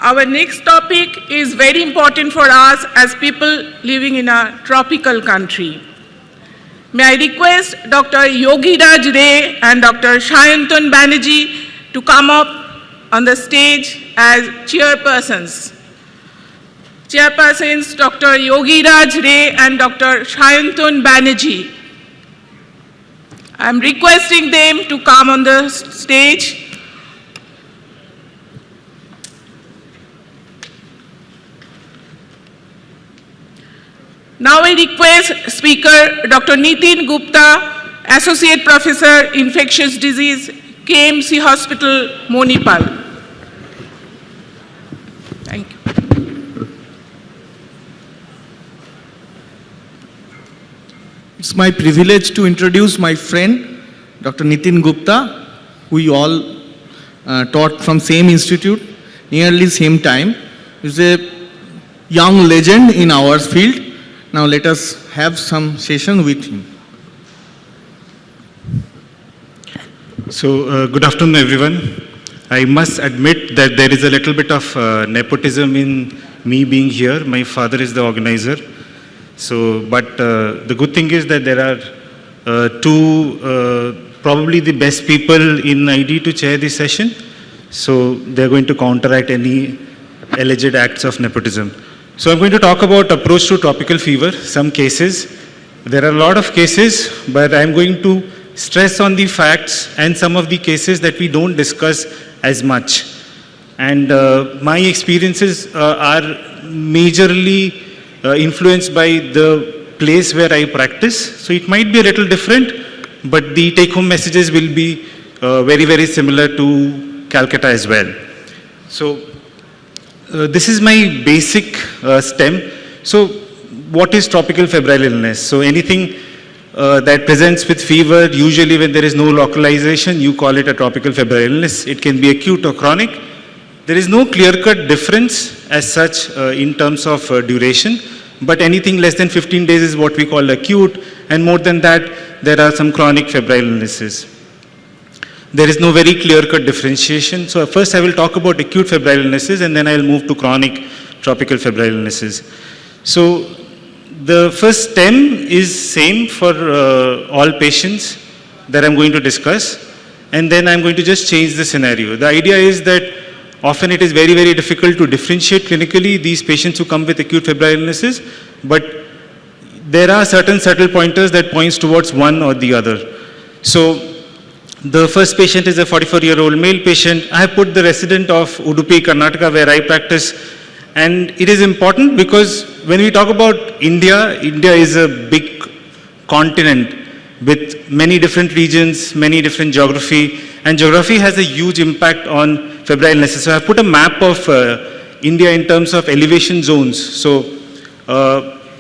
Our next topic is very important for us as people living in a tropical country. May I request Dr. Yogi Raj Ray and Dr. Sayantan Banerjee to come up on the stage as chairpersons. Chairpersons Dr. Yogi Raj Ray and Dr. Sayantan Banerjee. I am requesting them to come on the stage. Now I request Speaker Dr. Nitin Gupta, Associate Professor, Infectious Disease, KMC Hospital, Monipal. Thank you. It's my privilege to introduce my friend, Dr. Nitin Gupta, who you all taught from same institute, nearly same time. He's a young legend in our field. Now let us have some session with him. So, good afternoon everyone. I must admit that there is a little bit of nepotism in me being here. My father is the organizer. So, but the good thing is that there are two probably the best people in ID to chair this session. So, they're going to counteract any alleged acts of nepotism. So I'm going to talk about approach to tropical fever, some cases. There are a lot of cases, but I'm going to stress on the facts and some of the cases that we don't discuss as much. And my experiences are majorly influenced by the place where I practice. So it might be a little different, but the take-home messages will be very, very similar to Calcutta as well. So this is my basic stem. So what is tropical febrile illness? So anything that presents with fever, usually when there is no localization, you call it a tropical febrile illness. It can be acute or chronic. There is no clear-cut difference as such in terms of duration, but anything less than 15 days is what we call acute, and more than that, there are some chronic febrile illnesses. There is no very clear-cut differentiation. So first I will talk about acute febrile illnesses and then I will move to chronic tropical febrile illnesses. So the first stem is same for all patients that I'm going to discuss, and then I'm going to just change the scenario. The idea is that often it is very, very difficult to differentiate clinically these patients who come with acute febrile illnesses, but there are certain subtle pointers that points towards one or the other. So the first patient is a 44-year-old male patient. I have put the resident of Udupi, Karnataka, where I practice. And it is important because when we talk about India, India is a big continent with many different regions, many different geography. And geography has a huge impact on febrile illnesses. So I have put a map of India in terms of elevation zones. So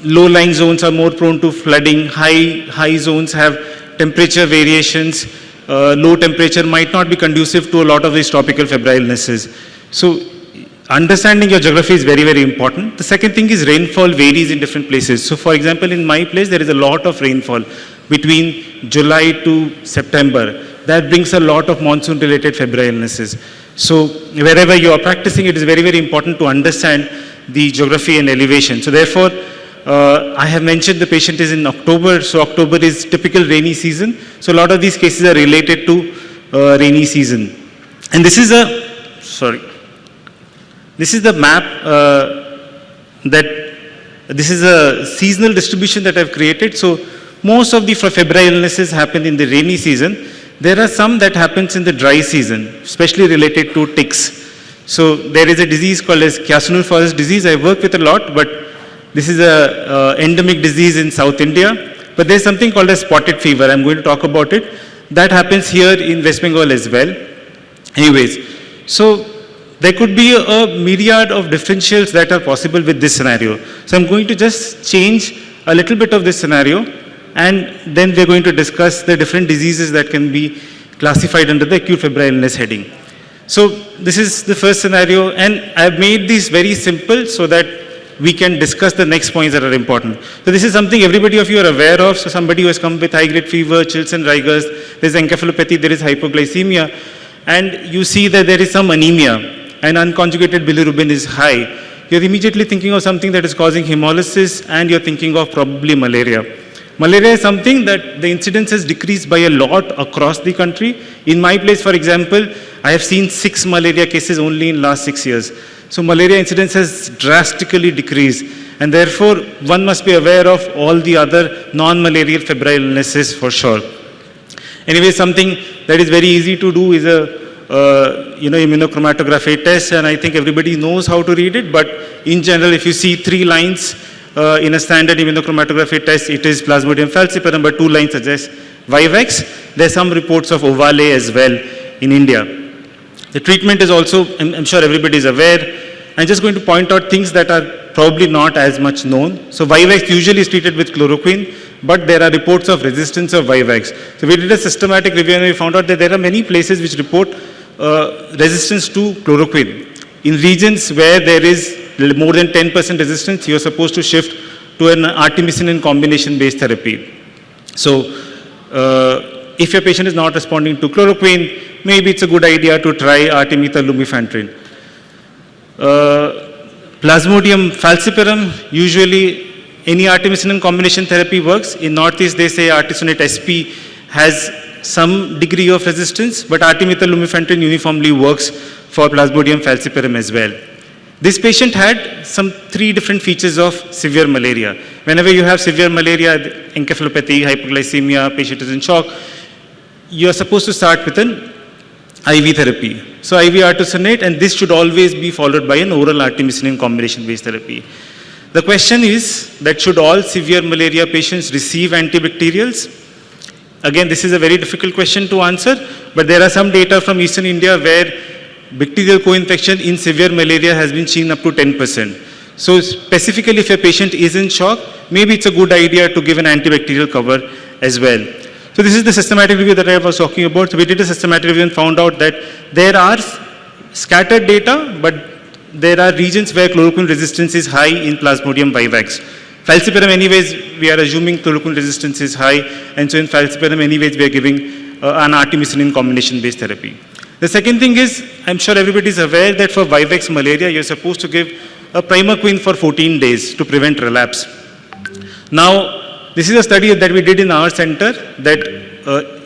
low-lying zones are more prone to flooding. High zones have temperature variations. Low temperature might not be conducive to a lot of these tropical febrile illnesses. So understanding your geography is very, very important. The second thing is rainfall varies in different places. So for example, in my place, there is a lot of rainfall between July to September. That brings a lot of monsoon-related febrile illnesses. So wherever you are practicing, it is very, very important to understand the geography and elevation. So therefore, I have mentioned the patient is in October, so October is typical rainy season. So a lot of these cases are related to rainy season. And this is the map this is a seasonal distribution that I've created. So most of the febrile illnesses happen in the rainy season. There are some that happens in the dry season, especially related to ticks. So there is a disease called as Kyasanur forest disease. I work with a lot, but this is a endemic disease in South India, but there's something called as spotted fever. I'm going to talk about it. That happens here in West Bengal as well. Anyways, so there could be a myriad of differentials that are possible with this scenario. So I'm going to just change a little bit of this scenario, and then we're going to discuss the different diseases that can be classified under the acute febrile illness heading. So this is the first scenario, and I've made this very simple so that we can discuss the next points that are important. So this is something everybody of you are aware of. So somebody who has come with high-grade fever, chills and rigors, there is encephalopathy, there is hypoglycemia, and you see that there is some anemia. and unconjugated bilirubin is high, you're immediately thinking of something that is causing hemolysis, and you're thinking of probably malaria. Malaria is something that the incidence has decreased by a lot across the country. In my place, for example, I have seen 6 malaria cases only in last 6 years. So malaria incidence has drastically decreased, and therefore one must be aware of all the other non-malarial febrile illnesses for sure. Anyway, something that is very easy to do is a immunochromatography test, and I think everybody knows how to read it, but in general, if you see 3 lines in a standard immunochromatography test, it is Plasmodium falciparum, but 2 lines suggest Vivax. There are some reports of Ovale as well in India. The treatment is also, I'm sure everybody is aware. I'm just going to point out things that are probably not as much known. So Vivax usually is treated with chloroquine, but there are reports of resistance of Vivax. So we did a systematic review and we found out that there are many places which report resistance to chloroquine. In regions where there is more than 10% resistance, you are supposed to shift to an artemisinin combination based therapy. So if your patient is not responding to chloroquine, maybe it's a good idea to try artemether lumefantrine. Plasmodium falciparum, usually any artemisinin combination therapy works. In Northeast, they say artesunate SP has some degree of resistance, but artemether lumefantrine uniformly works for Plasmodium falciparum as well. This patient had some 3 different features of severe malaria. Whenever you have severe malaria, encephalopathy, hypoglycemia, patient is in shock, you are supposed to start with an IV therapy. So IV artesunate, and this should always be followed by an oral artemisinin combination based therapy. The question is that should all severe malaria patients receive antibacterials? Again, this is a very difficult question to answer, but there are some data from Eastern India where bacterial co-infection in severe malaria has been seen up to 10%. So specifically if a patient is in shock, maybe it's a good idea to give an antibacterial cover as well. So this is the systematic review that I was talking about. So we did a systematic review and found out that there are scattered data, but there are regions where chloroquine resistance is high in Plasmodium vivax. Falciparum anyways, we are assuming chloroquine resistance is high, and so in falciparum anyways, we are giving an artemisinin combination based therapy. The second thing is, I'm sure everybody is aware that for Vivax malaria, you're supposed to give a primaquine for 14 days to prevent relapse. Now, this is a study that we did in our center that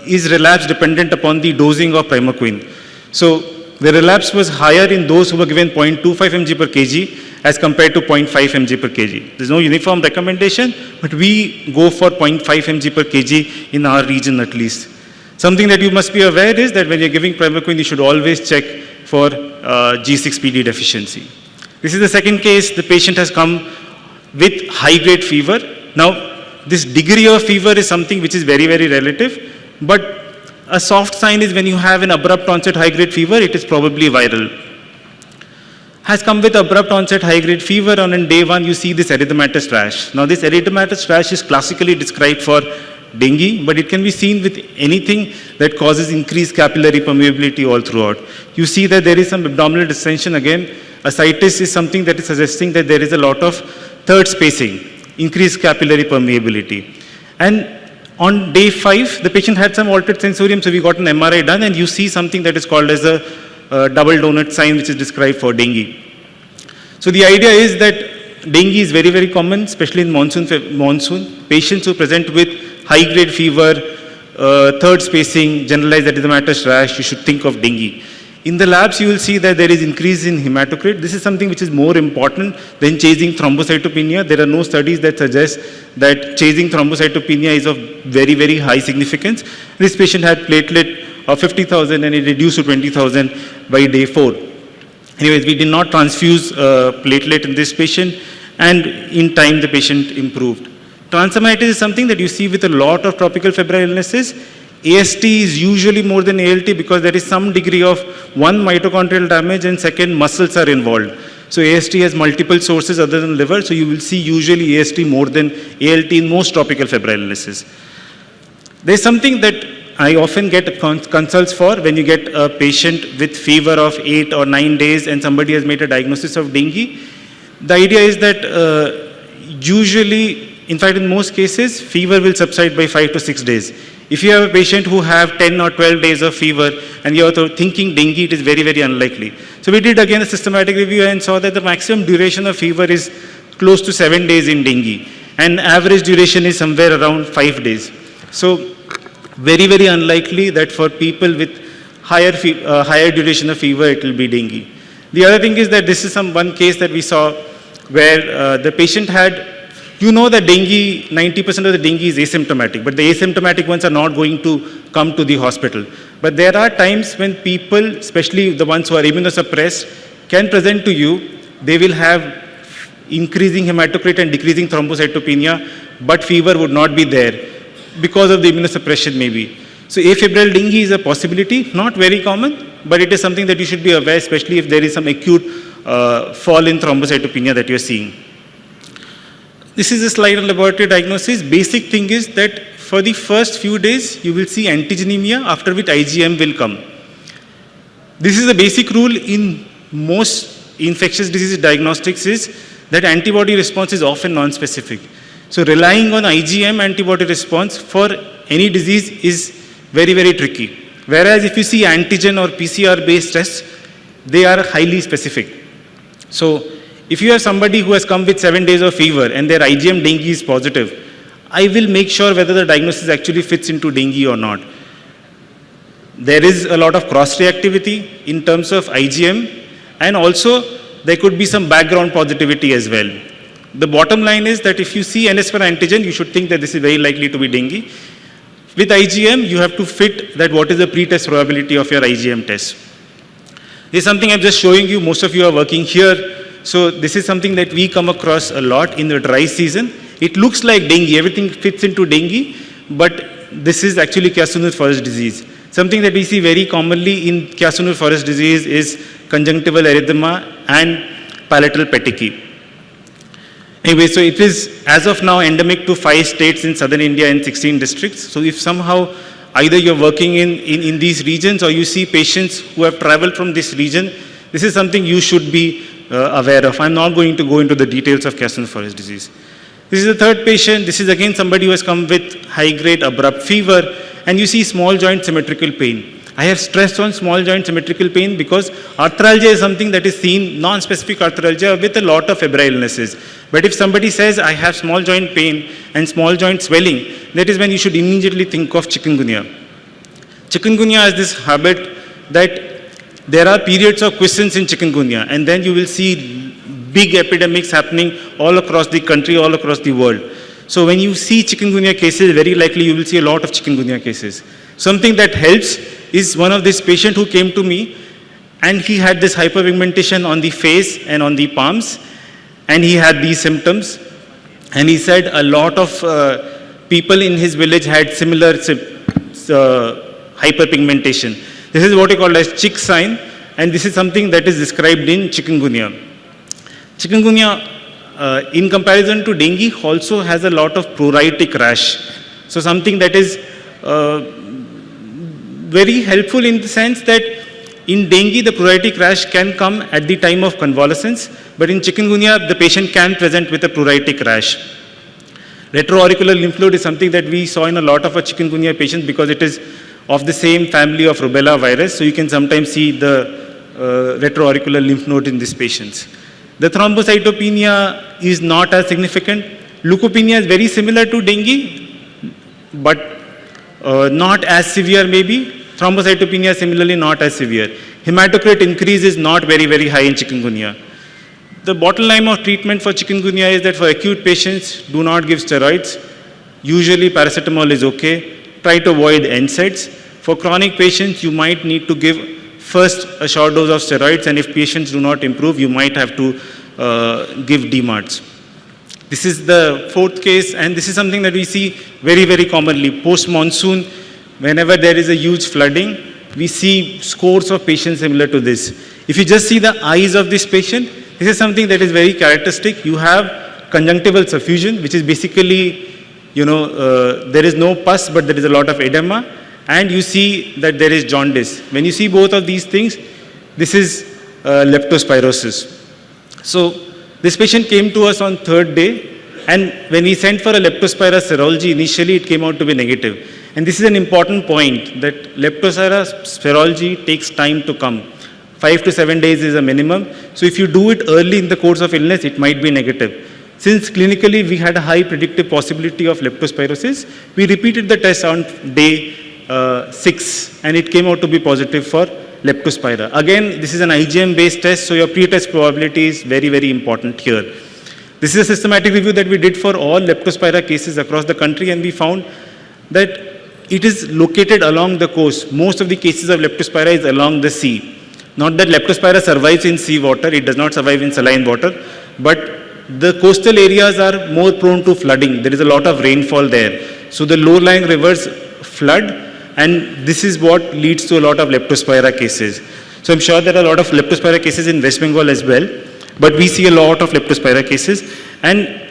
is relapse dependent upon the dosing of primaquine. So, the relapse was higher in those who were given 0.25 mg per kg as compared to 0.5 mg per kg. There's no uniform recommendation, but we go for 0.5 mg per kg in our region at least. Something that you must be aware is that when you're giving primaquine, you should always check for G6PD deficiency. This is the second case. The patient has come with high-grade fever. Now, this degree of fever is something which is very, very relative, but a soft sign is when you have an abrupt onset high-grade fever, it is probably viral. Has come with abrupt onset high-grade fever, and on day 1 you see this erythematous rash. Now, this erythematous rash is classically described for dengue, but it can be seen with anything that causes increased capillary permeability all throughout. You see that there is some abdominal distension again. Ascites is something that is suggesting that there is a lot of third spacing, increased capillary permeability. And on day 5, the patient had some altered sensorium, so we got an MRI done, and you see something that is called as a double donut sign, which is described for dengue. So the idea is that dengue is very, very common, especially in monsoon. Patients who present with high-grade fever, third spacing, generalized erythematous rash, you should think of dengue. In the labs, you will see that there is increase in hematocrit. This is something which is more important than chasing thrombocytopenia. There are no studies that suggest that chasing thrombocytopenia is of very, very high significance. This patient had platelet of 50,000 and it reduced to 20,000 by day 4. Anyways, we did not transfuse platelet in this patient, and in time the patient improved. Transaminitis is something that you see with a lot of tropical febrile illnesses. AST is usually more than ALT because there is some degree of one, mitochondrial damage, and second, muscles are involved. So AST has multiple sources other than liver, so you will see usually AST more than ALT in most tropical febrile illnesses. There's something that I often get consults for when you get a patient with fever of 8 or 9 days and somebody has made a diagnosis of dengue. The idea is that usually In fact, in most cases, fever will subside by 5 to 6 days. If you have a patient who have 10 or 12 days of fever and you are thinking dengue, it is very, very unlikely. So we did again a systematic review and saw that the maximum duration of fever is close to 7 days in dengue, and average duration is somewhere around 5 days. So very, very unlikely that for people with higher duration of fever, it will be dengue. The other thing is that this is one case that we saw where the patient had, you know that dengue, 90% of the dengue is asymptomatic, but the asymptomatic ones are not going to come to the hospital. But there are times when people, especially the ones who are immunosuppressed, can present to you, they will have increasing hematocrit and decreasing thrombocytopenia, but fever would not be there because of the immunosuppression maybe. So afebrile dengue is a possibility, not very common, but it is something that you should be aware, especially if there is some acute fall in thrombocytopenia that you are seeing. This is a slide on laboratory diagnosis. Basic thing is that for the first few days, you will see antigenemia, after which IgM will come. This is a basic rule in most infectious disease diagnostics, is that antibody response is often non-specific. So relying on IgM antibody response for any disease is very, very tricky. Whereas if you see antigen or PCR based tests, they are highly specific. So if you have somebody who has come with 7 days of fever and their IgM dengue is positive, I will make sure whether the diagnosis actually fits into dengue or not. There is a lot of cross-reactivity in terms of IgM, and also there could be some background positivity as well. The bottom line is that if you see NS per antigen, you should think that this is very likely to be dengue. With IgM, you have to fit that what is the pre-test probability of your IgM test. This is something I'm just showing you. Most of you are working here. So this is something that we come across a lot in the dry season. It looks like dengue. Everything fits into dengue, but this is actually Kiasunur-Forest disease. Something that we see very commonly in Kiasunur-Forest disease is conjunctival erythema and palatal petechiae. Anyway, so it is as of now endemic to 5 states in southern India and 16 districts. So if somehow either you're working in these regions or you see patients who have traveled from this region, this is something you should be aware of. I'm not going to go into the details of Kiasunur-Forest disease. This is the third patient. This is again somebody who has come with high-grade abrupt fever, and you see small joint symmetrical pain. I have stressed on small joint symmetrical pain because arthralgia is something that is seen, non-specific arthralgia, with a lot of febrile illnesses. But if somebody says, I have small joint pain and small joint swelling, that is when you should immediately think of chikungunya. Chikungunya has this habit that there are periods of quiescence in chikungunya, and then you will see big epidemics happening all across the country, all across the world. So when you see chikungunya cases, very likely you will see a lot of chikungunya cases. Something that helps is one of this patient who came to me, and he had this hyperpigmentation on the face and on the palms, and he had these symptoms, and he said a lot of people in his village had similar hyperpigmentation. This is what we call as chick sign, and this is something that is described in chikungunya. Chikungunya, in comparison to dengue, also has a lot of pruritic rash. So something that is very helpful in the sense that in dengue, the pruritic rash can come at the time of convalescence, but in chikungunya, the patient can present with a pruritic rash. Retroauricular lymph node is something that we saw in a lot of our chikungunya patients because it is of the same family of rubella virus, so you can sometimes see the retroauricular lymph node in these patients. The thrombocytopenia is not as significant. Leukopenia is very similar to dengue, but not as severe maybe. Thrombocytopenia similarly not as severe. Hematocrit increase is not very, very high in chikungunya. The bottom line of treatment for chikungunya is that for acute patients, do not give steroids. Usually paracetamol is okay. Try to avoid NSAIDs. For chronic patients, you might need to give first a short dose of steroids, and if patients do not improve, you might have to give DMARDs. This is the fourth case, and this is something that we see very, very commonly. Post-monsoon, whenever there is a huge flooding, we see scores of patients similar to this. If you just see the eyes of this patient, this is something that is very characteristic. You have conjunctival suffusion, which is basically, there is no pus, but there is a lot of edema, and you see that there is jaundice. When you see both of these things, this is leptospirosis. So this patient came to us on third day, And when we sent for a leptospira serology, initially it came out to be negative. And this is an important point, that leptospira serology takes time to come. 5 to 7 days is a minimum. So if you do it early in the course of illness, it might be negative. Since clinically we had a high predictive possibility of leptospirosis, we repeated the test on day 6 and it came out to be positive for leptospira. Again, this is an IgM based test, so your pre-test probability is very, very important here. This is a systematic review that we did for all leptospira cases across the country, and we found that it is located along the coast. Most of the cases of leptospira is along the sea. Not that leptospira survives in sea water, it does not survive in saline water, but the coastal areas are more prone to flooding. There is a lot of rainfall there. So the low-lying rivers flood, and this is what leads to a lot of leptospira cases. So I'm sure there are a lot of leptospira cases in West Bengal as well, but we see a lot of leptospira cases. And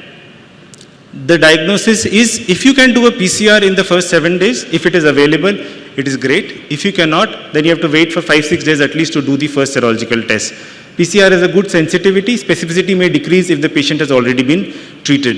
the diagnosis is, if you can do a PCR in the first 7 days, if it is available, it is great. If you cannot, then you have to wait for 5-6 days at least to do the first serological test. PCR has a good sensitivity. Specificity may decrease if the patient has already been treated.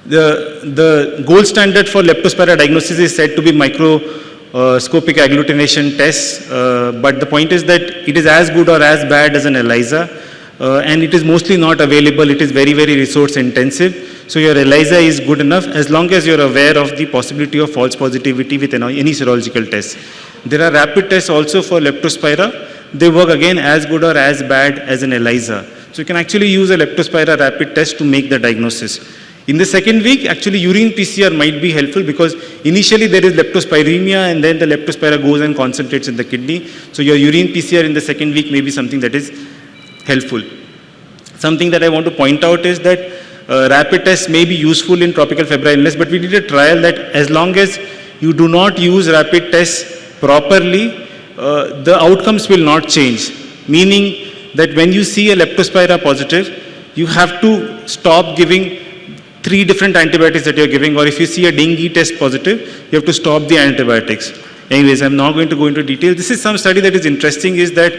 The gold standard for leptospira diagnosis is said to be microscopic agglutination tests, but the point is that it is as good or as bad as an ELISA, and it is mostly not available. It is very, very resource intensive. So your ELISA is good enough as long as you're aware of the possibility of false positivity with any serological test. There are rapid tests also for leptospira. They work again as good or as bad as an ELISA. So you can actually use a leptospira rapid test to make the diagnosis. In the second week, actually urine PCR might be helpful because initially there is leptospiremia and then the leptospira goes and concentrates in the kidney. So your urine PCR in the second week may be something that is helpful. Something that I want to point out is that rapid tests may be useful in tropical febrile illness, but we did a trial that as long as you do not use rapid tests properly, the outcomes will not change. Meaning that when you see a leptospira positive, you have to stop giving 3 different antibiotics that you're giving, or if you see a dengue test positive, you have to stop the antibiotics. Anyways, I'm not going to go into detail. This is some study that is interesting, is that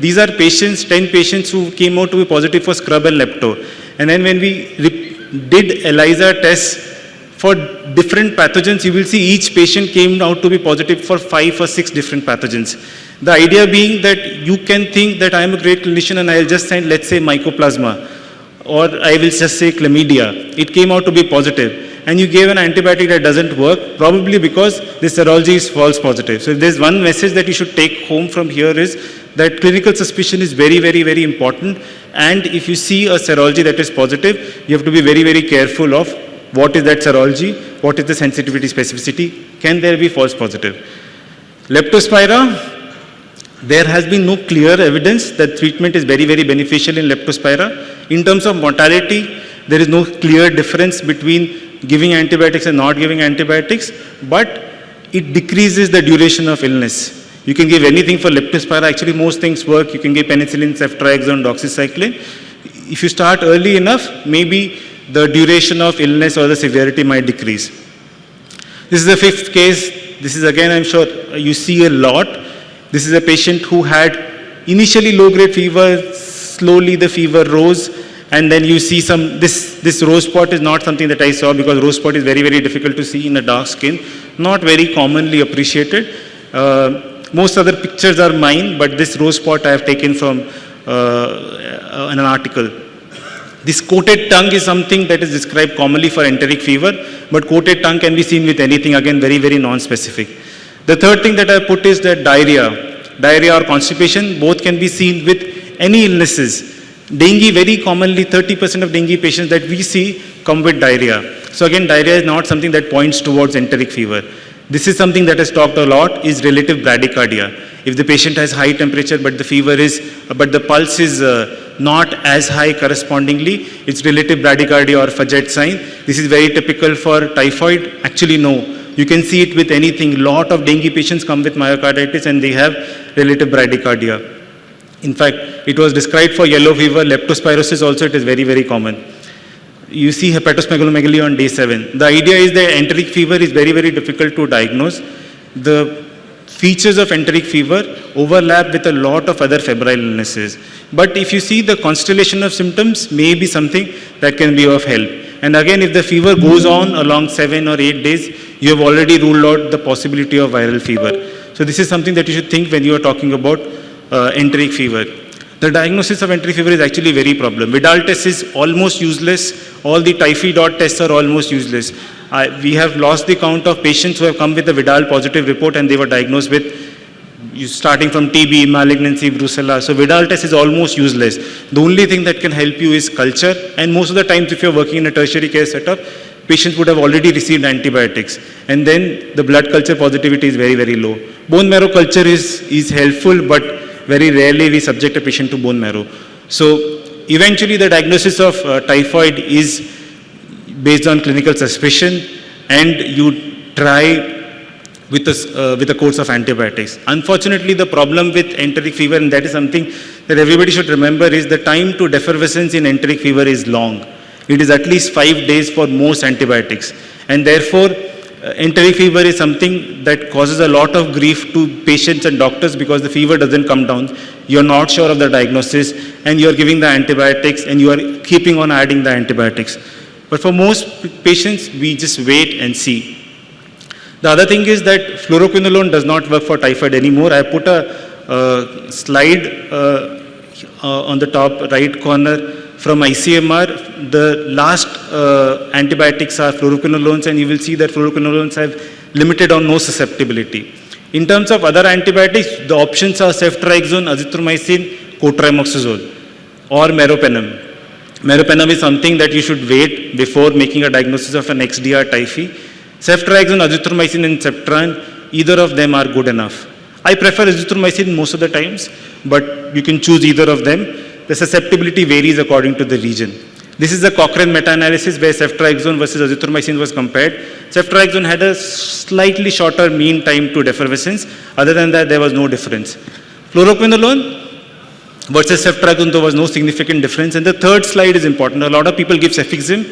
these are patients, 10 patients who came out to be positive for scrub and lepto. And then when we did ELISA tests for different pathogens, you will see each patient came out to be positive for 5 or 6 different pathogens. The idea being that you can think that I am a great clinician and I'll just send, let's say, mycoplasma, or I will just say chlamydia. It came out to be positive. And you gave an antibiotic that doesn't work, probably because the serology is false positive. So if there's one message that you should take home from here is that clinical suspicion is very, very, very important. And if you see a serology that is positive, you have to be very, very careful of what is that serology, what is the sensitivity, specificity, can there be false positive. Leptospira, there has been no clear evidence that treatment is very, very beneficial in leptospira. In terms of mortality, there is no clear difference between giving antibiotics and not giving antibiotics, but it decreases the duration of illness. You can give anything for leptospira. Actually, most things work. You can give penicillin, ceftriaxone, doxycycline. If you start early enough, maybe the duration of illness or the severity might decrease. This is the 5th case. This is again, I'm sure you see a lot. This is a patient who had initially low-grade fever, slowly the fever rose, and then you see this rose spot is not something that I saw because rose spot is very, very difficult to see in a dark skin, not very commonly appreciated. Most other pictures are mine, but this rose spot I have taken from an article. This coated tongue is something that is described commonly for enteric fever, but coated tongue can be seen with anything, again, very, very non-specific. The third thing that I put is that diarrhea or constipation, both can be seen with any illnesses. Dengue, very commonly 30% of dengue patients that we see come with diarrhea. So again, diarrhea is not something that points towards enteric fever. This is something that has talked a lot, is relative bradycardia. If the patient has high temperature but the pulse is not as high correspondingly, it's relative bradycardia or Fagett sign. This is very typical for typhoid. Actually, no. You can see it with anything. Lot of dengue patients come with myocarditis and they have relative bradycardia. In fact, it was described for yellow fever, leptospirosis also, it is very, very common. You see hepatosmegalomegaly on day 7. The idea is that enteric fever is very, very difficult to diagnose. The features of enteric fever overlap with a lot of other febrile illnesses. But if you see the constellation of symptoms, may be something that can be of help. And again, if the fever goes on along 7 or 8 days, you have already ruled out the possibility of viral fever. So this is something that you should think when you are talking about enteric fever. The diagnosis of enteric fever is actually very problem. Vidal test is almost useless. All the typhoid tests are almost useless. We have lost the count of patients who have come with a Vidal positive report and they were diagnosed with starting from TB, malignancy, brucella. So Vidal test is almost useless. The only thing that can help you is culture, and most of the times if you're working in a tertiary care setup, patients would have already received antibiotics, and then the blood culture positivity is very, very low. Bone marrow culture is helpful, but very rarely we subject a patient to bone marrow. So eventually the diagnosis of typhoid is based on clinical suspicion, and you try with a course of antibiotics. Unfortunately, the problem with enteric fever, and that is something that everybody should remember, is the time to defervescence in enteric fever is long. It is at least 5 days for most antibiotics, and therefore enteric fever is something that causes a lot of grief to patients and doctors because the fever doesn't come down. You're not sure of the diagnosis, and you're giving the antibiotics, and you are keeping on adding the antibiotics. But for most patients, we just wait and see. The other thing is that fluoroquinolone does not work for typhoid anymore. I put a slide on the top right corner from ICMR. The last antibiotics are fluoroquinolones, and you will see that fluoroquinolones have limited or no susceptibility. In terms of other antibiotics, the options are ceftriaxone, azithromycin, cotrimoxazole, or meropenem. Meropenem is something that you should wait before making a diagnosis of an XDR typhi. Ceftriaxone, azithromycin, and Ceftriaxone, either of them are good enough. I prefer azithromycin most of the times, but you can choose either of them. The susceptibility varies according to the region. This is a Cochrane meta-analysis where ceftriaxone versus azithromycin was compared. Ceftriaxone had a slightly shorter mean time to defervescence. Other than that, there was no difference. Fluoroquinolone versus ceftriaxone, there was no significant difference. And the third slide is important. A lot of people give cefixime,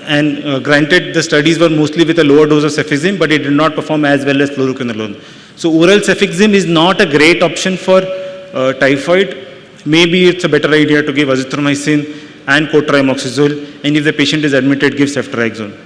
and granted the studies were mostly with a lower dose of cefixime, but it did not perform as well as fluoroquinolone. So oral cefixime is not a great option for typhoid. Maybe it's a better idea to give azithromycin and cotrimoxazole, and if the patient is admitted, give ceftriaxone.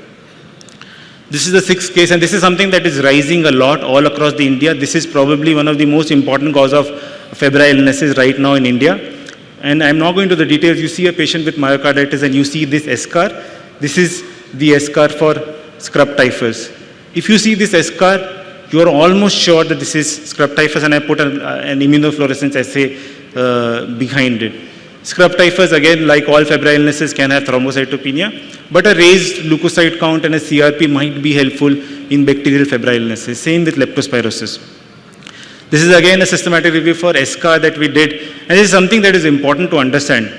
This is the sixth case, and this is something that is rising a lot all across the India. This is probably one of the most important cause of febrile illnesses right now in India. And I'm not going to the details. You see a patient with myocarditis and you see this eschar. This is the eschar for scrub typhus. If you see this eschar, you are almost sure that this is scrub typhus, and I put an immunofluorescence assay behind it. Scrub typhus, again, like all febrile illnesses, can have thrombocytopenia, but a raised leukocyte count and a CRP might be helpful in bacterial febrile illnesses. Same with leptospirosis. This is again a systematic review for eschar that we did, and this is something that is important to understand,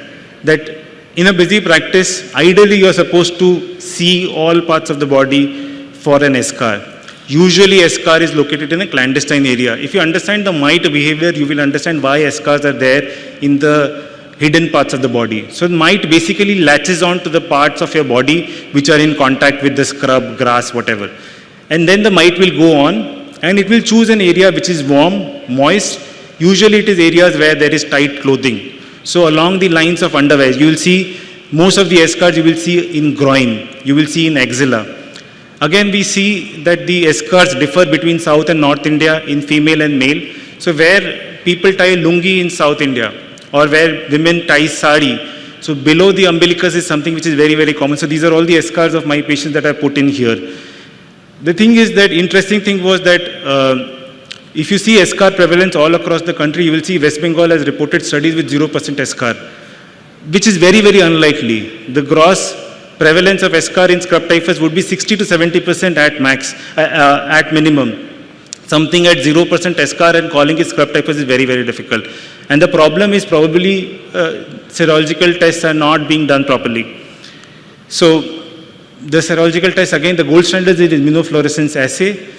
that in a busy practice, ideally you are supposed to see all parts of the body for an eschar. Usually eschar is located in a clandestine area. If you understand the mite behavior, you will understand why eschars are there in the hidden parts of the body. So mite basically latches on to the parts of your body which are in contact with the scrub, grass, whatever. And then the mite will go on and it will choose an area which is warm, moist. Usually it is areas where there is tight clothing. So along the lines of underwear, you will see most of the eschars you will see in groin, you will see in axilla. Again, we see that the eschars differ between South and North India in female and male. So where people tie lungi in South India, or where women tie sari, so below the umbilicus is something which is very, very common. So these are all the eschars of my patients that I put in here. The thing is that, interesting thing was that if you see eschar prevalence all across the country, you will see West Bengal has reported studies with 0% eschar, which is very, very unlikely. The gross prevalence of eschar in scrub typhus would be 60 to 70% at max, at minimum. Something at 0% eschar and calling it scrub typhus is very, very difficult. And the problem is probably serological tests are not being done properly. So the serological test, again, the gold standard is immunofluorescence assay,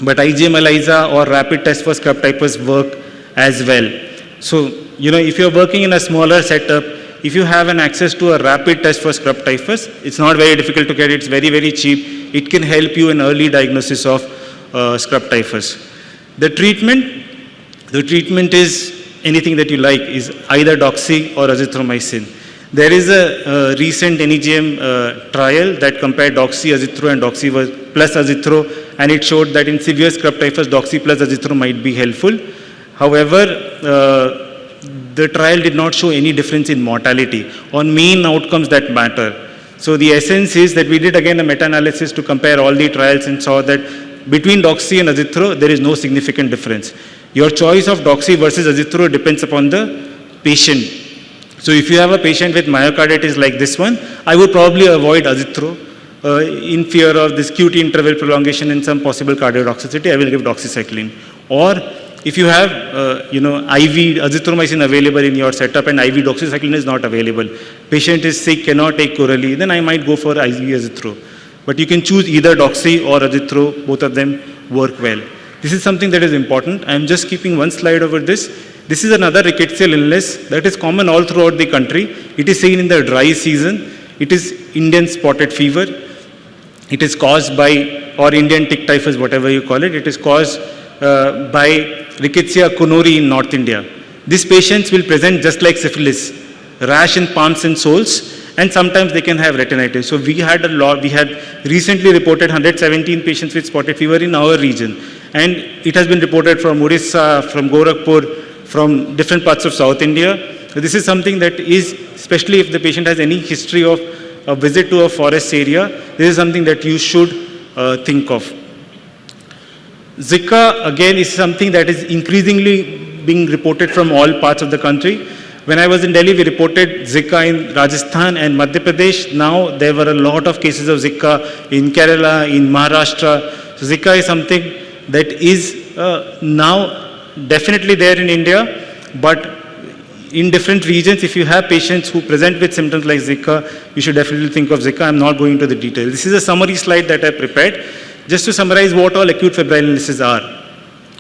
but IgM ELISA or rapid test for scrub typhus work as well. So, if you're working in a smaller setup, if you have an access to a rapid test for scrub typhus, it's not very difficult to get it, it's very, very cheap. It can help you in early diagnosis of scrub typhus. The treatment is anything that you like, is either doxy or azithromycin. There is a recent NEGM trial that compared doxy, azithro and doxy plus azithro, and it showed that in severe scrub typhus, doxy plus azithro might be helpful. However, the trial did not show any difference in mortality on main outcomes that matter. So the essence is that we did again a meta-analysis to compare all the trials and saw that between doxy and azithro, there is no significant difference. Your choice of doxy versus azithro depends upon the patient. So if you have a patient with myocarditis like this one, I would probably avoid azithro. In fear of this QT interval prolongation and some possible cardiotoxicity, I will give doxycycline. Or if you have, IV azithromycin available in your setup and IV doxycycline is not available, patient is sick, cannot take Corali, then I might go for IV azithro. But you can choose either doxy or azithro, both of them work well. This is something that is important. I am just keeping one slide over this. This is another rickettsial illness that is common all throughout the country. It is seen in the dry season. It is Indian spotted fever. It is caused by, or Indian tick typhus, whatever you call it. It is caused by Rickettsia conuri in North India. These patients will present just like syphilis, rash in palms and soles, and sometimes they can have retinitis. So we had recently reported 117 patients with spotted fever in our region. And it has been reported from Orissa, from Gorakhpur, from different parts of South India. So this is something that is, especially if the patient has any history of a visit to a forest area, this is something that you should think of. Zika, again, is something that is increasingly being reported from all parts of the country. When I was in Delhi, we reported Zika in Rajasthan and Madhya Pradesh. Now there were a lot of cases of Zika in Kerala, in Maharashtra. So Zika is something that is now definitely there in India, but in different regions, if you have patients who present with symptoms like Zika, you should definitely think of Zika. I'm not going into the details. This is a summary slide that I prepared, just to summarize what all acute febrile illnesses are.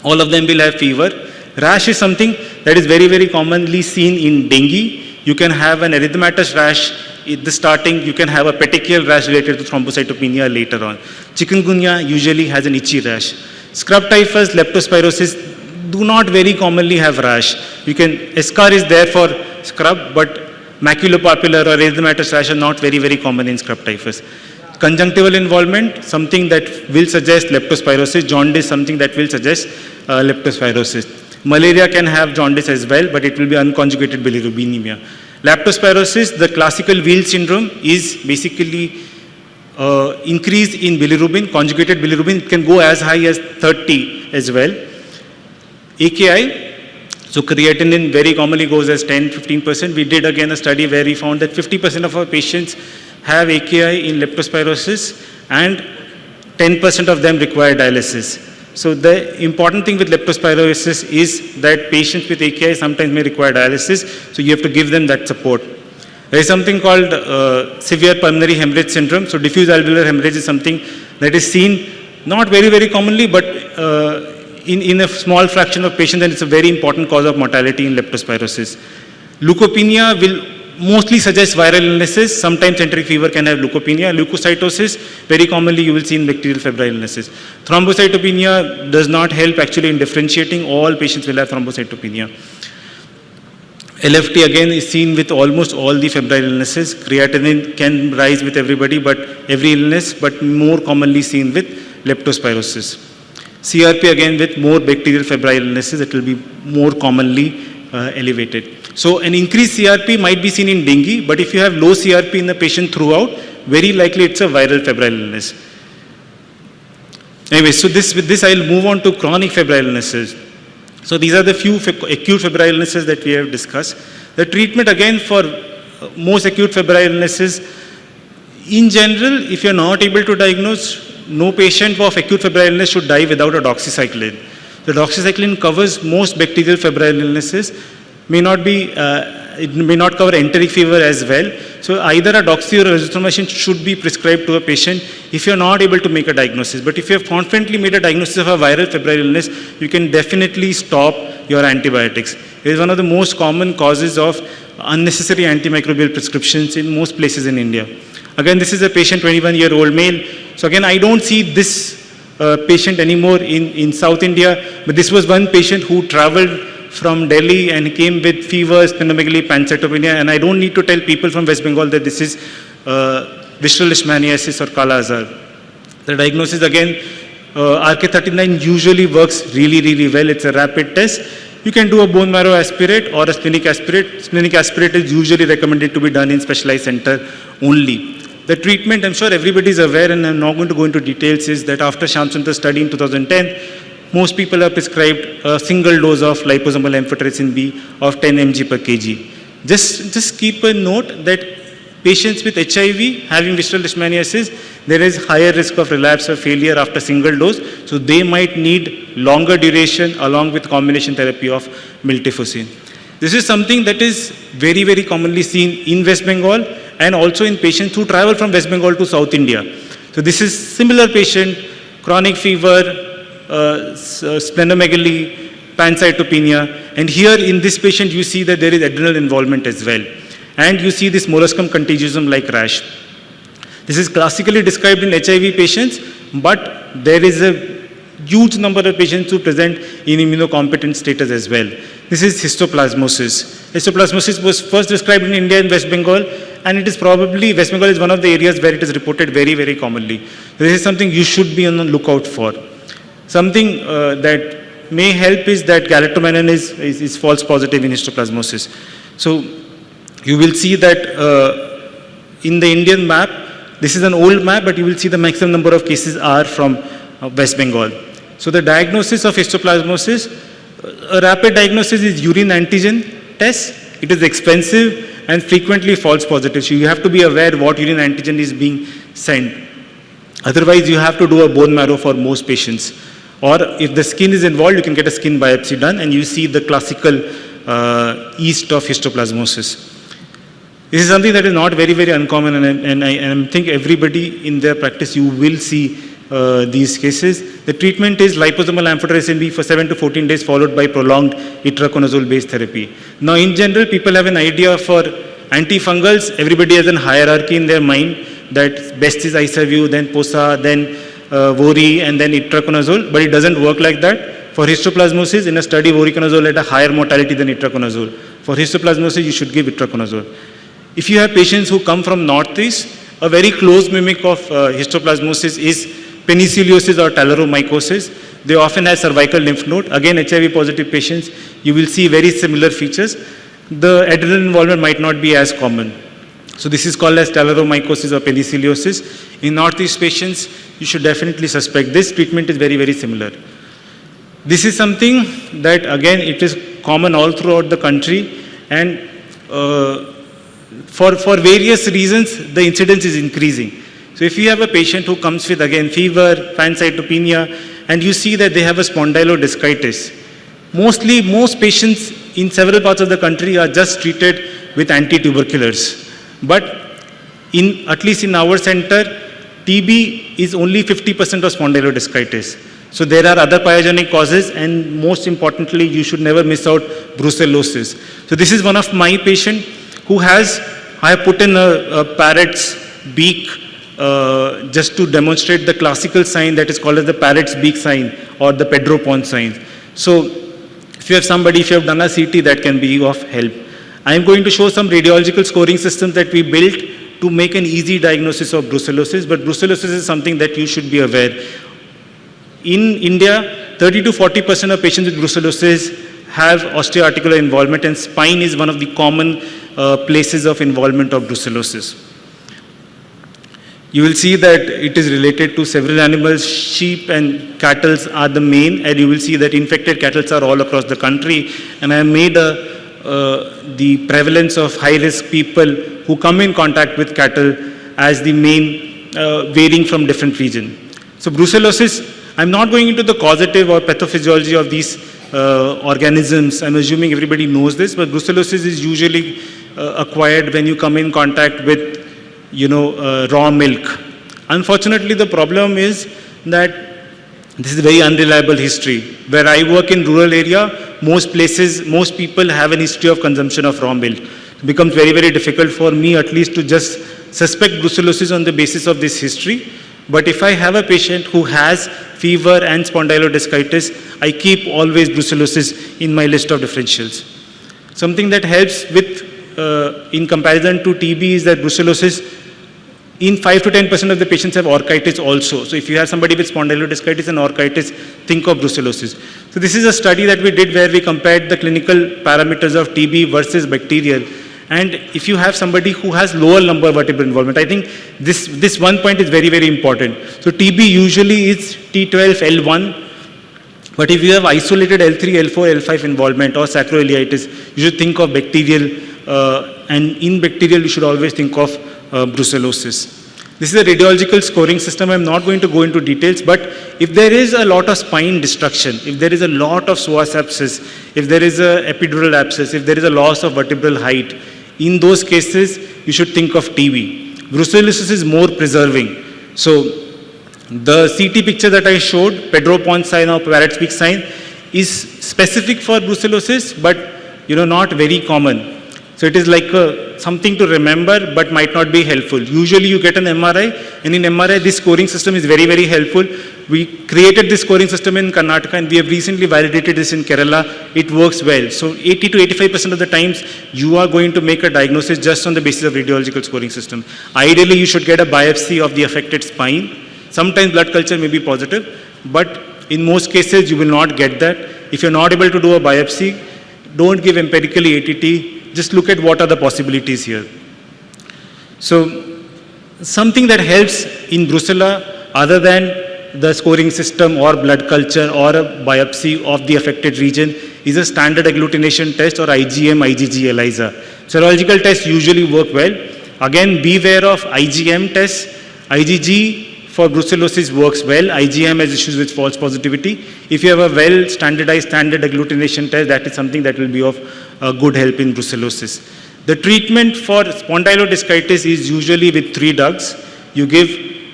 All of them will have fever. Rash is something that is very, very commonly seen in dengue. You can have an erythematous rash at the starting. You can have a petechial rash related to thrombocytopenia later on. Chikungunya usually has an itchy rash. Scrub typhus, leptospirosis do not very commonly have rash. Eschar is there for scrub, but maculopapular or erythematous rash are not very, very common in scrub typhus. Conjunctival involvement, something that will suggest leptospirosis. Jaundice, something that will suggest leptospirosis. Malaria can have jaundice as well, but it will be unconjugated bilirubinemia. Leptospirosis, the classical Wheel syndrome, is basically increase in bilirubin, conjugated bilirubin. It can go as high as 30 as well. AKI, so creatinine very commonly goes as 10-15%. We did again a study where we found that 50% of our patients have AKI in leptospirosis and 10% of them require dialysis. So the important thing with leptospirosis is that patients with AKI sometimes may require dialysis, so you have to give them that support. There is something called severe pulmonary hemorrhage syndrome. So diffuse alveolar hemorrhage is something that is seen not very, very commonly, but in a small fraction of patients, and it's a very important cause of mortality in leptospirosis. Leukopenia will mostly suggest viral illnesses. Sometimes enteric fever can have leukopenia. Leukocytosis, very commonly you will see in bacterial febrile illnesses. Thrombocytopenia does not help actually in differentiating. All patients will have thrombocytopenia. LFT again is seen with almost all the febrile illnesses. Creatinine can rise with everybody, but every illness, but more commonly seen with leptospirosis. CRP again with more bacterial febrile illnesses, it will be more commonly elevated. So an increased CRP might be seen in dengue, but if you have low CRP in the patient throughout, very likely it's a viral febrile illness. Anyway, so with this I'll move on to chronic febrile illnesses. So these are the few acute febrile illnesses that we have discussed. The treatment again for most acute febrile illnesses, in general, if you're not able to diagnose, no patient of acute febrile illness should die without a doxycycline. The doxycycline covers most bacterial febrile illnesses. It may not cover enteric fever as well. So either a doxy or azithromycin should be prescribed to a patient if you're not able to make a diagnosis. But if you have confidently made a diagnosis of a viral febrile illness, you can definitely stop your antibiotics. It is one of the most common causes of unnecessary antimicrobial prescriptions in most places in India. Again, this is a patient, 21-year-old male. So again, I don't see this patient anymore in South India, but this was one patient who traveled from Delhi and he came with fever, splenomegaly, pancytopenia, and I don't need to tell people from West Bengal that this is visceral leishmaniasis or Kala Azar. The diagnosis again, RK39 usually works really, really well. It's a rapid test. You can do a bone marrow aspirate or a splenic aspirate. Splenic aspirate is usually recommended to be done in specialized center only. The treatment, I'm sure everybody is aware, and I'm not going to go into details, is that after Shamsundar's study in 2010, most people are prescribed a single dose of liposomal amphotericin B of 10 mg per kg. Just keep a note that patients with HIV having visceral leishmaniasis, there is higher risk of relapse or failure after single dose, so they might need longer duration along with combination therapy of miltefosine. This is something that is very, very commonly seen in West Bengal and also in patients who travel from West Bengal to South India. So this is similar patient, chronic fever, splenomegaly, pancytopenia, and here in this patient you see that there is adrenal involvement as well. And you see this molluscum contagiosum like rash. This is classically described in HIV patients, but there is a huge number of patients who present in immunocompetent status as well. This is histoplasmosis. Histoplasmosis was first described in India and West Bengal, and it is probably, West Bengal is one of the areas where it is reported very, very commonly. This is something you should be on the lookout for. Something that may help is that galactomannan is false positive in histoplasmosis. So you will see that in the Indian map, this is an old map, but you will see the maximum number of cases are from West Bengal. So the diagnosis of histoplasmosis, a rapid diagnosis is urine antigen test. It is expensive and frequently false positive. So you have to be aware what urine antigen is being sent. Otherwise, you have to do a bone marrow for most patients. Or if the skin is involved, you can get a skin biopsy done and you see the classical yeast of histoplasmosis. This is something that is not very, very uncommon, and I think everybody in their practice, you will see these cases. The treatment is liposomal amphotericin B for 7 to 14 days, followed by prolonged itraconazole-based therapy. Now, in general, people have an idea for antifungals. Everybody has a hierarchy in their mind that best is Isaview, then POSA, then Vori, and then itraconazole, but it doesn't work like that. For histoplasmosis, in a study, voriconazole had a higher mortality than itraconazole. For histoplasmosis, you should give itraconazole. If you have patients who come from Northeast, a very close mimic of histoplasmosis is penicillosis or talaromycosis. They often have cervical lymph node. Again, HIV positive patients, you will see very similar features. The adrenal involvement might not be as common. So this is called as talaromycosis or penicillosis. In Northeast patients, you should definitely suspect this. Treatment is very, very similar. This is something that, again, it is common all throughout the country, and for various reasons, the incidence is increasing. So if you have a patient who comes with, again, fever, pancytopenia, and you see that they have a spondylodiscitis, most patients in several parts of the country are just treated with anti-tuberculars. But at least in our center, TB is only 50% of spondylodiscitis. So there are other pyogenic causes, and most importantly, you should never miss out brucellosis. So this is one of my patients who I have put in a parrot's beak just to demonstrate the classical sign that is called as the parrot's beak sign or the Pedro Pons sign. So if you have done a CT, that can be of help. I am going to show some radiological scoring systems that we built to make an easy diagnosis of brucellosis, but brucellosis is something that you should be aware. In India, 30 to 40% of patients with brucellosis have osteoarticular involvement, and spine is one of the common places of involvement of brucellosis. You will see that it is related to several animals. Sheep and cattle are the main, and you will see that infected cattle are all across the country. And I have made the prevalence of high-risk people who come in contact with cattle as the main, varying from different regions. So brucellosis, I'm not going into the causative or pathophysiology of these organisms. I'm assuming everybody knows this, but brucellosis is usually acquired when you come in contact with, raw milk. Unfortunately, the problem is that this is a very unreliable history. Where I work in rural area, most people have an history of consumption of raw milk. It becomes very, very difficult for me at least to just suspect brucellosis on the basis of this history. But if I have a patient who has fever and spondylodiscitis, I keep always brucellosis in my list of differentials. Something that helps with, in comparison to TB, is that brucellosis, in 5 to 10% of the patients have orchitis also. So if you have somebody with spondylodiscitis and orchitis, think of brucellosis. So this is a study that we did where we compared the clinical parameters of TB versus bacterial. And if you have somebody who has lower lumbar vertebral involvement, I think this one point is very, very important. So TB usually is T12, L1. But if you have isolated L3, L4, L5 involvement or sacroiliitis, you should think of bacterial, and in bacterial you should always think of brucellosis. This is a radiological scoring system. I'm not going to go into details, but if there is a lot of spine destruction, if there is a lot of psoas abscess, if there is a epidural abscess, if there is a loss of vertebral height, in those cases, you should think of TB. Brucellosis is more preserving. So the CT picture that I showed, Pedro-Pons sign or Barrett-Speak sign, is specific for brucellosis, but not very common. So it is like something to remember, but might not be helpful. Usually you get an MRI, and in MRI this scoring system is very, very helpful. We created this scoring system in Karnataka, and we have recently validated this in Kerala. It works well. So 80 to 85% of the times you are going to make a diagnosis just on the basis of radiological scoring system. Ideally you should get a biopsy of the affected spine. Sometimes blood culture may be positive, but in most cases you will not get that. If you're not able to do a biopsy, don't give empirically ATT. Just look at what are the possibilities here. So something that helps in brucella other than the scoring system or blood culture or a biopsy of the affected region is a standard agglutination test or IgM, IgG ELISA. Serological tests usually work well. Again, beware of IgM tests. IgG for brucellosis works well. IgM has issues with false positivity. If you have a well standardized standard agglutination test, that is something that will be of good help in brucellosis. The treatment for spondylodiscitis is usually with 3 drugs. You give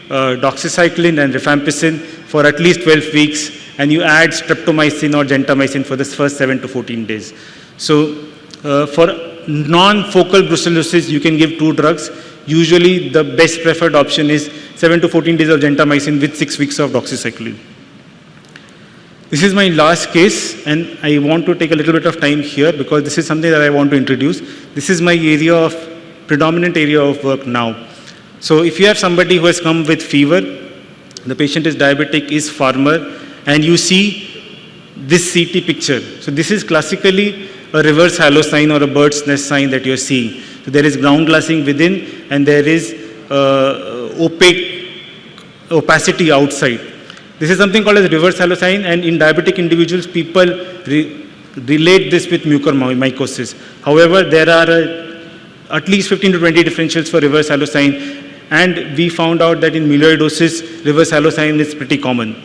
doxycycline and rifampicin for at least 12 weeks, and you add streptomycin or gentamicin for the first 7 to 14 days. So for non-focal brucellosis, you can give 2 drugs. Usually the best preferred option is 7 to 14 days of gentamicin with 6 weeks of doxycycline. This is my last case, and I want to take a little bit of time here because this is something that I want to introduce. This is my predominant area of work now. So if you have somebody who has come with fever, the patient is diabetic, is farmer, and you see this CT picture. So this is classically a reverse halo sign or a bird's nest sign that you're seeing. So there is ground glassing within, and there is opacity outside. This is something called as reverse halo sign, and in diabetic individuals, people relate this with mucormycosis. However, there are at least 15 to 20 differentials for reverse halo sign, and we found out that in melioidosis, reverse halo sign is pretty common.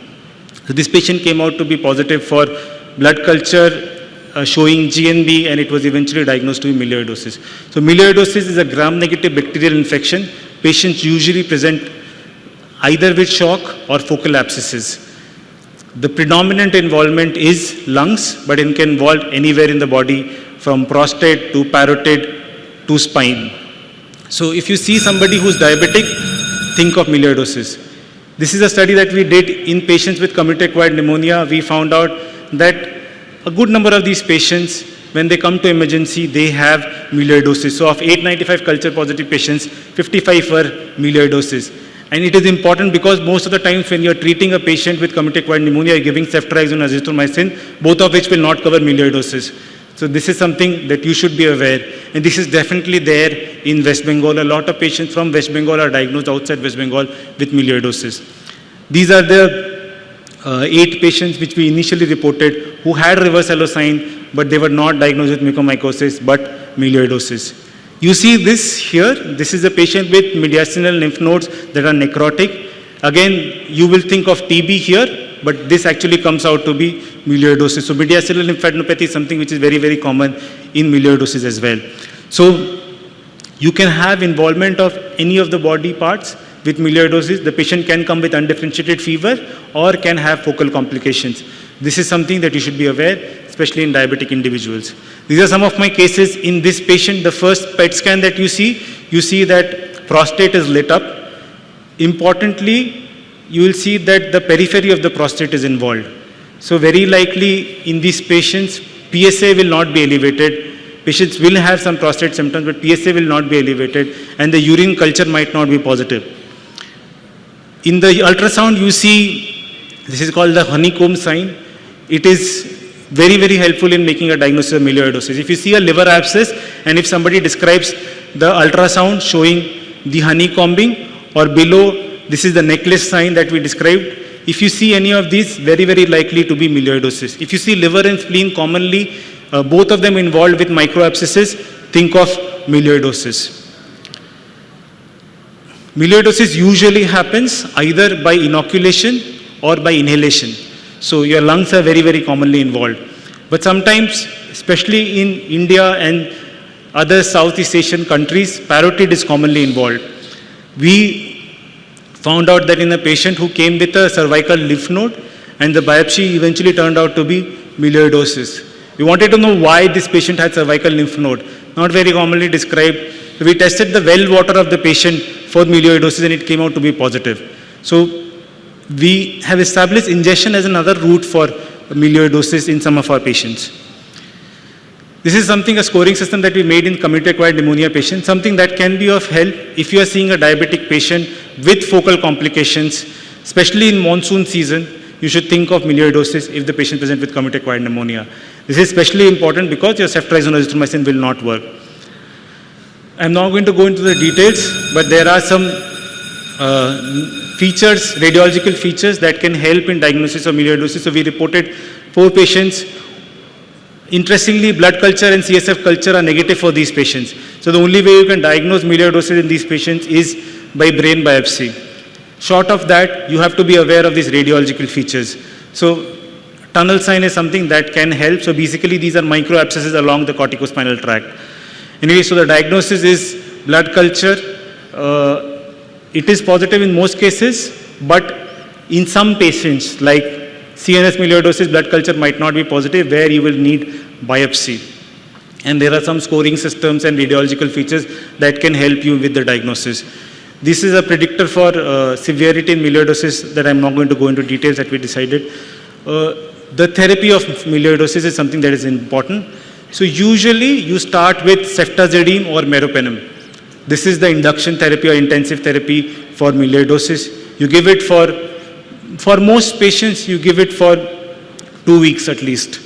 So this patient came out to be positive for blood culture showing GNB, and it was eventually diagnosed to be melioidosis. So melioidosis is a gram-negative bacterial infection. Patients usually present either with shock or focal abscesses. The predominant involvement is lungs, but it can involve anywhere in the body from prostate to parotid to spine. So if you see somebody who's diabetic, think of melioidosis. This is a study that we did in patients with community-acquired pneumonia. We found out that a good number of these patients, when they come to emergency, they have melioidosis. So of 895 culture-positive patients, 55 were melioidosis. And it is important because most of the times when you're treating a patient with community-acquired pneumonia, you're giving ceftriaxone and azithromycin, both of which will not cover melioidosis. So this is something that you should be aware. And this is definitely there in West Bengal. A lot of patients from West Bengal are diagnosed outside West Bengal with melioidosis. These are the 8 patients which we initially reported who had reverse halo sign, but they were not diagnosed with mucormycosis, but melioidosis. You see this here. This is a patient with mediastinal lymph nodes that are necrotic. Again, you will think of TB here, but this actually comes out to be melioidosis. So mediastinal lymphadenopathy is something which is very, very common in melioidosis as well. So you can have involvement of any of the body parts with melioidosis. The patient can come with undifferentiated fever or can have focal complications. This is something that you should be aware, especially in diabetic individuals. These are some of my cases. In this patient, the first PET scan that you see that prostate is lit up. Importantly, you will see that the periphery of the prostate is involved. So very likely in these patients, PSA will not be elevated. Patients will have some prostate symptoms, but PSA will not be elevated, and the urine culture might not be positive. In the ultrasound, you see, this is called the honeycomb sign. It is very, very helpful in making a diagnosis of melioidosis. If you see a liver abscess, and if somebody describes the ultrasound showing the honeycombing, or below, this is the necklace sign that we described. If you see any of these, very, very likely to be melioidosis. If you see liver and spleen commonly, both of them involved with microabscesses, think of melioidosis. Melioidosis usually happens either by inoculation or by inhalation. So your lungs are very, very commonly involved. But sometimes, especially in India and other Southeast Asian countries, parotid is commonly involved. We found out that in a patient who came with a cervical lymph node, and the biopsy eventually turned out to be melioidosis. We wanted to know why this patient had cervical lymph node, not very commonly described. So we tested the well water of the patient for melioidosis, and it came out to be positive. So we have established ingestion as another route for melioidosis in some of our patients. This is something, a scoring system that we made in community-acquired pneumonia patients, something that can be of help if you are seeing a diabetic patient with focal complications, especially in monsoon season. You should think of melioidosis if the patient presents with community-acquired pneumonia. This is especially important because your ceftriaxone or azithromycin will not work. I'm not going to go into the details, but there are some features, radiological features that can help in diagnosis of melioidosis. So we reported 4 patients. Interestingly, blood culture and CSF culture are negative for these patients. So the only way you can diagnose melioidosis in these patients is by brain biopsy. Short of that, you have to be aware of these radiological features. So tunnel sign is something that can help. So basically, these are microabscesses along the corticospinal tract. Anyway, so the diagnosis is blood culture. It is positive in most cases, but in some patients, like CNS melioidosis, blood culture might not be positive, where you will need biopsy. And there are some scoring systems and radiological features that can help you with the diagnosis. This is a predictor for severity in melioidosis that I'm not going to go into details that we decided. The therapy of melioidosis is something that is important. So usually you start with ceftazidime or meropenem. This is the induction therapy or intensive therapy for melioidosis. You give it for most patients, you give it for 2 weeks at least.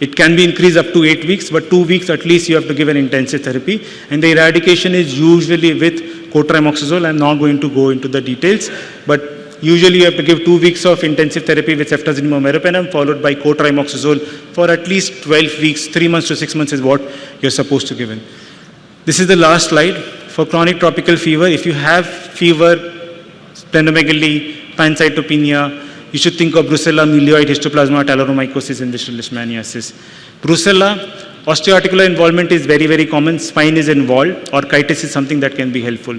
It can be increased up to 8 weeks, but 2 weeks at least you have to give an intensive therapy. And the eradication is usually with cotrimoxazole. I'm not going to go into the details, but usually you have to give 2 weeks of intensive therapy with ceftazidime or meropenem, followed by cotrimoxazole for at least 12 weeks. 3 months to 6 months is what you're supposed to give in. This is the last slide. For chronic tropical fever, if you have fever, splenomegaly, pancytopenia, you should think of brucella, milioid, histoplasma, talaromycosis, and visceral leishmaniasis. Brucella, osteoarticular involvement is very, very common. Spine is involved. Orchitis is something that can be helpful.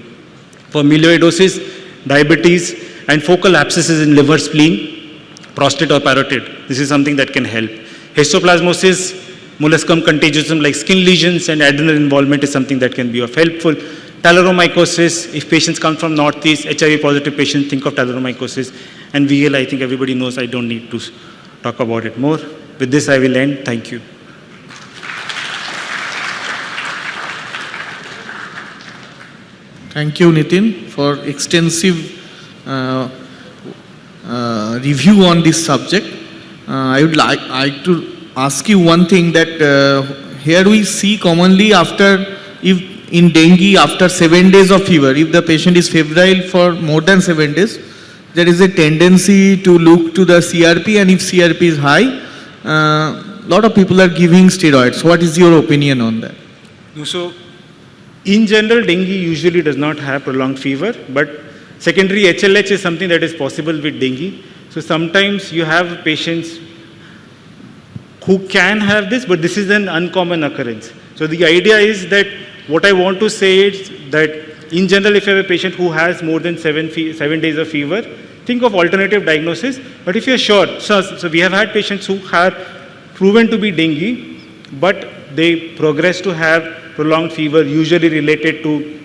For melioidosis, diabetes, and focal abscesses in liver, spleen, prostate, or parotid, this is something that can help. Histoplasmosis, molluscum contagiosum like skin lesions, and adrenal involvement is something that can be of helpful. Talaromycosis, if patients come from Northeast, HIV positive patients, think of talaromycosis. And VL, I think everybody knows, I don't need to talk about it more. With this, I will end. Thank you. Thank you, Nitin, for extensive review on this subject. I would like to ask you one thing, that here we see commonly in dengue, after 7 days of fever, if the patient is febrile for more than 7 days, there is a tendency to look to the CRP, and if CRP is high, lot of people are giving steroids. What is your opinion on that? So, in general, dengue usually does not have prolonged fever, but secondary HLH is something that is possible with dengue. So sometimes you have patients who can have this, but this is an uncommon occurrence. So the idea is that what I want to say is that in general, if you have a patient who has more than 7 days of fever, think of alternative diagnosis. But if you're sure, so we have had patients who have proven to be dengue, but they progress to have prolonged fever, usually related to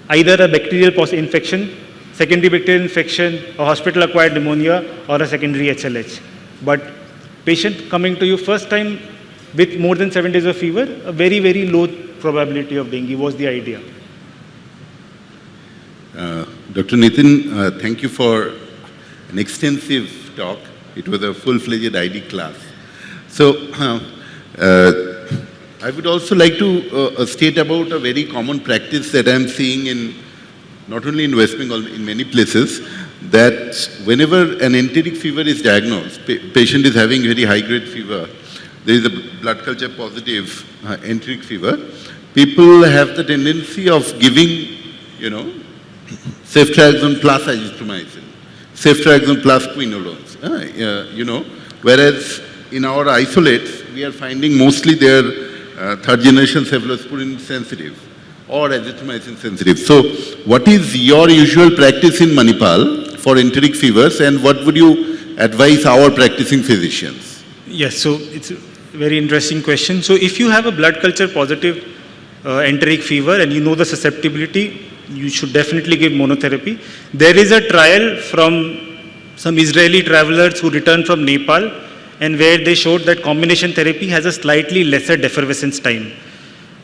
either a bacterial infection secondary bacterial infection, a hospital-acquired pneumonia, or a secondary HLH. But patient coming to you first time with more than 7 days of fever, a very, very low probability of dengue was the idea. Dr. Nitin, thank you for an extensive talk. It was a full-fledged ID class. So, I would also like to state about a very common practice that I am seeing in, not only in West Bengal, in many places, that whenever an enteric fever is diagnosed, patient is having very high-grade fever, there is a blood culture positive enteric fever, people have the tendency of giving, ceftriaxone plus azithromycin, ceftriaxone plus quinolones, whereas in our isolates, we are finding mostly they are third generation cephalosporin sensitive or azithromycin sensitive. So what is your usual practice in Manipal for enteric fevers, and what would you advise our practicing physicians? Yes, so it's a very interesting question. So if you have a blood culture positive enteric fever and you know the susceptibility, you should definitely give monotherapy. There is a trial from some Israeli travelers who returned from Nepal, and where they showed that combination therapy has a slightly lesser defervescence time.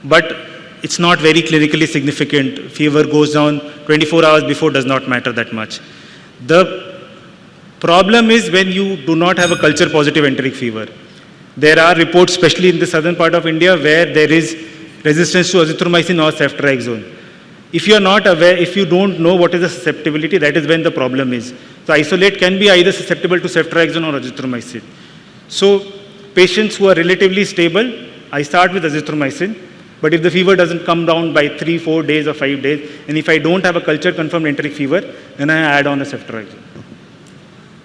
But it's not very clinically significant. Fever goes down 24 hours before, does not matter that much. The problem is when you do not have a culture positive enteric fever. There are reports, especially in the southern part of India, where there is resistance to azithromycin or ceftriaxone. If you are not aware, if you don't know what is the susceptibility, that is when the problem is. So isolate can be either susceptible to ceftriaxone or azithromycin. So patients who are relatively stable, I start with azithromycin, but if the fever doesn't come down by 3, 4 days or 5 days, and if I don't have a culture confirmed enteric fever, then I add on a ceftriaxone.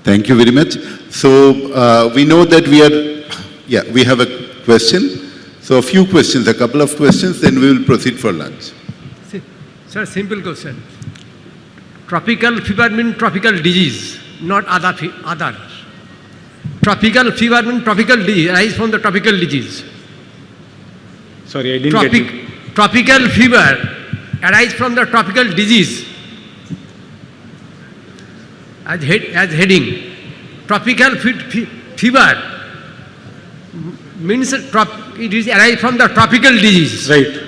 Thank you very much. So we know that we have a question. So a few questions, a couple of questions, then we will proceed for lunch. Sir, simple question. Tropical fever means tropical disease, not other. Tropical fever means tropical disease, arise from the tropical disease. Sorry, I didn't get you. Tropical fever arise from the tropical disease. As heading, tropical fever means it is arise from the tropical disease. Right.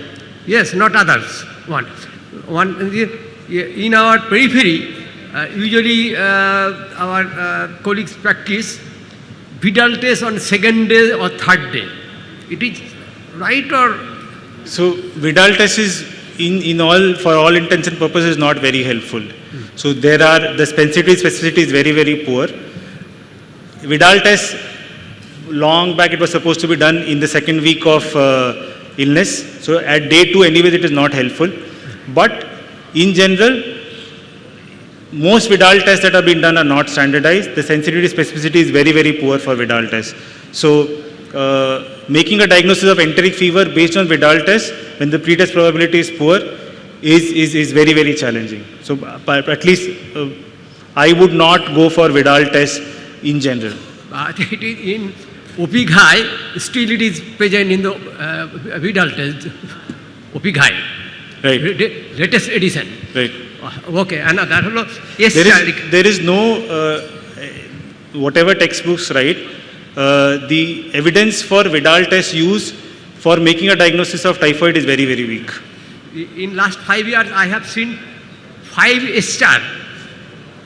Yes, not others. One in our periphery, usually our colleagues practice Vidal test on second day or third day. It is right or? So Vidal test is for all intents and purposes not very helpful. So the specificity is very, very poor. Vidal test, long back it was supposed to be done in the second week of illness. So at day 2 anyways it is not helpful. But in general, most Vidal tests that have been done are not standardized. The sensitivity specificity is very, very poor for Vidal tests. So making a diagnosis of enteric fever based on Vidal test when the pretest probability is poor is very, very challenging. So at least I would not go for Vidal test in general. But it is in Opighai, still it is present in the Vidal test. Opighai. Right. Latest edition. Right. Okay, another. Yes, there is no, whatever textbooks write, the evidence for Vidal test use for making a diagnosis of typhoid is very, very weak. In last 5 years, I have seen 5 star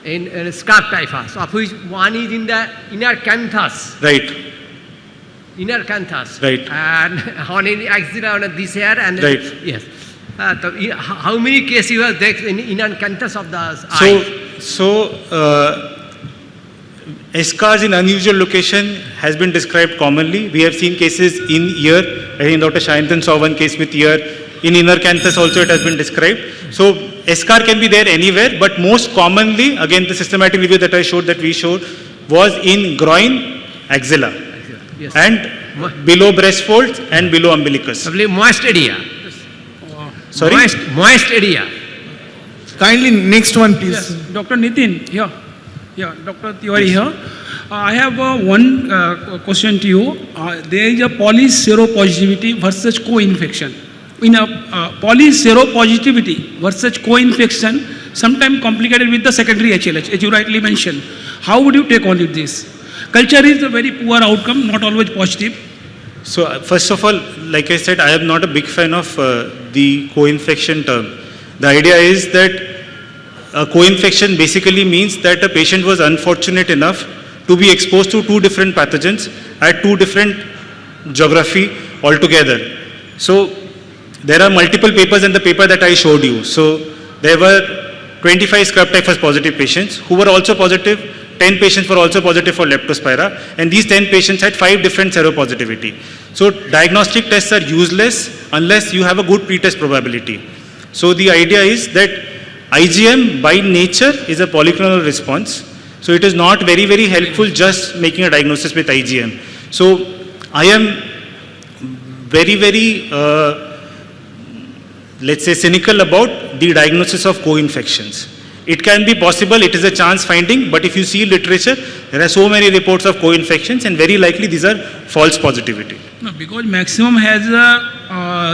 in scarf typhus, of which one is in the inner canthus. Right. Inner canthus. Right. And one in axilla, on this hair, and right. Yes. How many cases you have there in inner canthus of the eye? So escars in unusual location has been described commonly. We have seen cases in ear. I think Dr. Shayantan saw one case with ear. In inner canthus also it has been described. So escar can be there anywhere, but most commonly, again the systematic review that I showed, that we showed, was in groin, axilla, yes. And below breast folds and below umbilicus. Moist area. Sorry? Moist area. Kindly next one, please. Yes, Dr. Nitin, here. Yeah, Dr. Tiwari here. I have one question to you. There is a polyseropositivity versus co-infection. In a polyseropositivity versus co-infection, sometimes complicated with the secondary HLH, as you rightly mentioned. How would you take on with this? Culture is a very poor outcome, not always positive. So first of all, like I said, I am not a big fan of the co-infection term. The idea is that a co-infection basically means that a patient was unfortunate enough to be exposed to two different pathogens at two different geography altogether. So there are multiple papers in the paper that I showed you. So there were 25 scrub typhus positive patients who were also positive. 10 patients were also positive for leptospira, and these 10 patients had 5 different seropositivity. So diagnostic tests are useless unless you have a good pretest probability. So the idea is that IgM by nature is a polyclonal response. So it is not very, very helpful just making a diagnosis with IgM. So I am very, very, let's say, cynical about the diagnosis of co-infections. It can be possible, it is a chance finding, but if you see literature, there are so many reports of co-infections, and very likely these are false positivity. No, because maximum has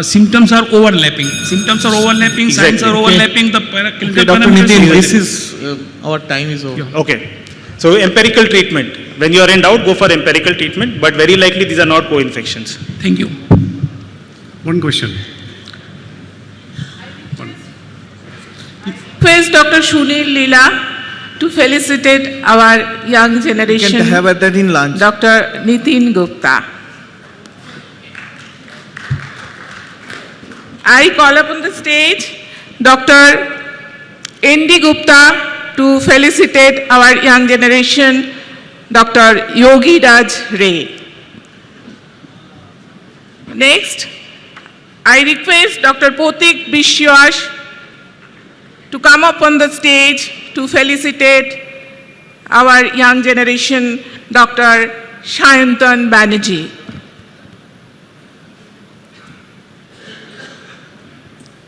symptoms are overlapping. Symptoms are overlapping, signs are Exactly. overlapping, the clinical Dr. parameters Nitin, are this is, our time is over. Okay. So empirical treatment. When you are in doubt, go for empirical treatment, but very likely these are not co-infections. Thank you. One question. Request Dr. Shunil Leela to felicitate our young You generation. can have that in lunch. Dr. Nitin Gupta. I call upon the stage Dr. N.D. Gupta to felicitate our young generation, Dr. Yogi Raj Ray. Next, I request Dr. Potik Bishwash to come up on the stage to felicitate our young generation, Dr. Shayantan Banerjee.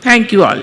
Thank you all.